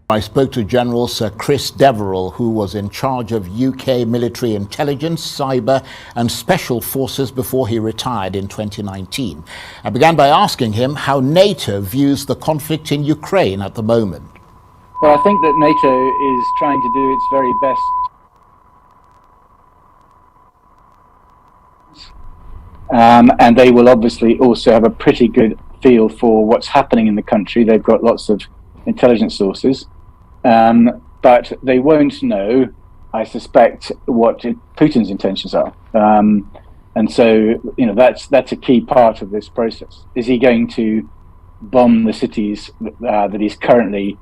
I spoke to General Sir Chris Deverell, who was in charge of UK military intelligence, cyber and special forces before he retired in 2019. I began by asking him how NATO views the conflict in Ukraine at the moment. Well, I think that NATO is trying to do its very best. And they will obviously also have a pretty good feel for what's happening in the country. They've got lots of intelligence sources. But they won't know, I suspect, what Putin's intentions are. And so, that's a key part of this process. Is he going to bomb the cities that he's currently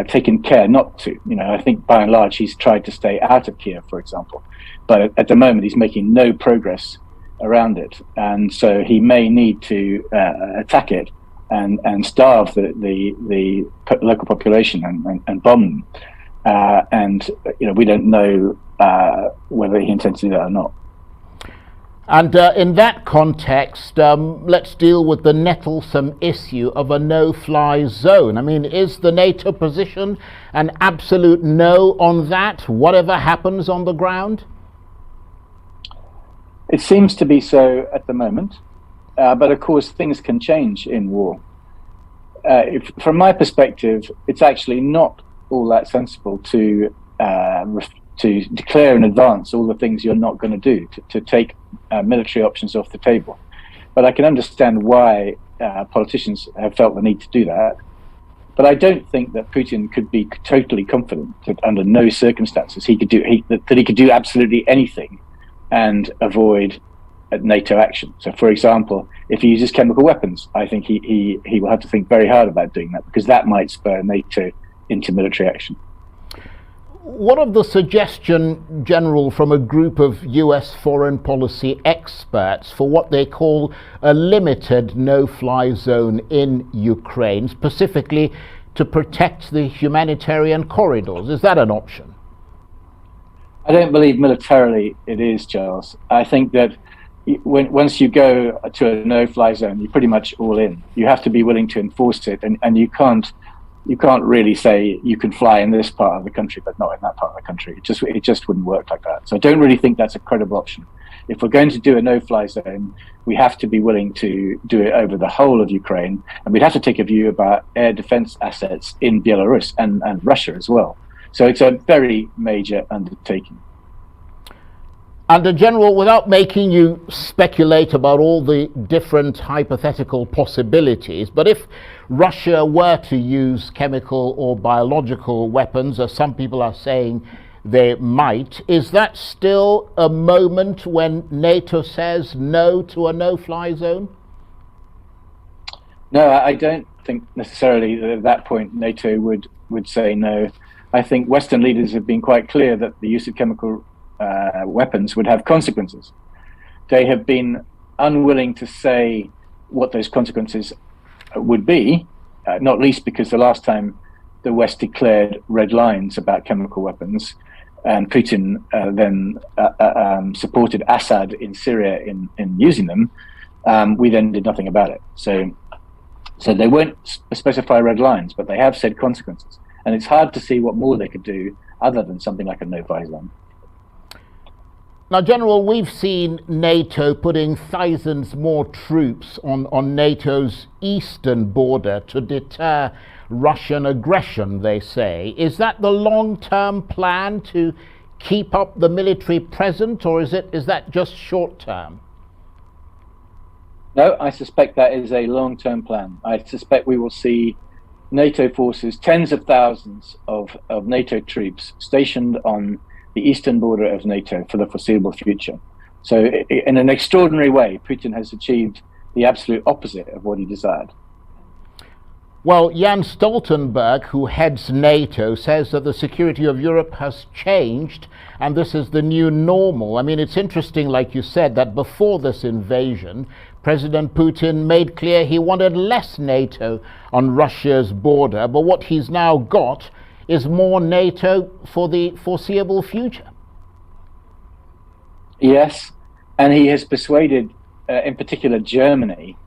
taken care not to? I think by and large he's tried to stay out of Kiev, for example. But at the moment he's making no progress around it. And so he may need to attack it and starve the local population and bomb them. And we don't know whether he intends to do that or not. And in that context, let's deal with the nettlesome issue of a no-fly zone. I mean, is the NATO position an absolute no on that, whatever happens on the ground? It seems to be so at the moment. But of course, things can change in war. From my perspective, it's actually not all that sensible to declare in advance all the things you're not going to do, to take military options off the table. But I can understand why politicians have felt the need to do that. But I don't think that Putin could be totally confident that under no circumstances he could do absolutely anything and avoid NATO action. So, for example, if he uses chemical weapons, I think he will have to think very hard about doing that, because that might spur NATO into military action. What of the suggestion, General, from a group of US foreign policy experts for what they call a limited no-fly zone in Ukraine, specifically to protect the humanitarian corridors? Is that an option? I don't believe militarily it is, Charles. I think that once you go to a no-fly zone, you're pretty much all in. You have to be willing to enforce it, and you can't really say you can fly in this part of the country but not in that part of the country. It just wouldn't work like that. So I don't really think that's a credible option. If we're going to do a no-fly zone, we have to be willing to do it over the whole of Ukraine, and we'd have to take a view about air defense assets in Belarus and Russia as well. So it's a very major undertaking. And General, without making you speculate about all the different hypothetical possibilities, but if Russia were to use chemical or biological weapons, as some people are saying they might, is that still a moment when NATO says no to a no-fly zone? No, I don't think necessarily that at that point NATO would say no. I think Western leaders have been quite clear that the use of chemical weapons would have consequences. They have been unwilling to say what those consequences would be, not least because the last time the West declared red lines about chemical weapons, and Putin then supported Assad in Syria in using them, we then did nothing about it. So they won't specify red lines, but they have said consequences. And it's hard to see what more they could do other than something like a no-fly zone. Now, General, we've seen NATO putting thousands more troops on NATO's eastern border to deter Russian aggression, they say. Is that the long-term plan, to keep up the military presence, or is that just short-term? No, I suspect that is a long-term plan. I suspect we will see NATO forces, tens of thousands of NATO troops stationed on the eastern border of NATO for the foreseeable future. So in an extraordinary way, Putin has achieved the absolute opposite of what he desired. Well, Jens Stoltenberg, who heads NATO, says that the security of Europe has changed and this is the new normal. I mean, it's interesting, like you said, that before this invasion, President Putin made clear he wanted less NATO on Russia's border, but what he's now got is more NATO for the foreseeable future. Yes, and he has persuaded, in particular, Germany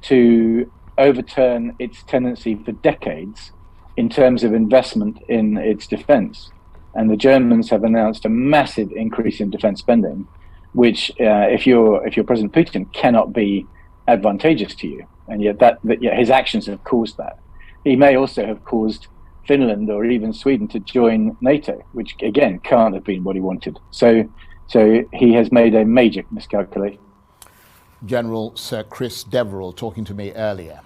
to overturn its tendency for decades in terms of investment in its defence. And the Germans have announced a massive increase in defence spending, which, if you're President Putin, cannot be advantageous to you. And yet yet his actions have caused that. He may also have caused Finland or even Sweden to join NATO, which again can't have been what he wanted. So he has made a major miscalculation. General Sir Chris Deverell talking to me earlier.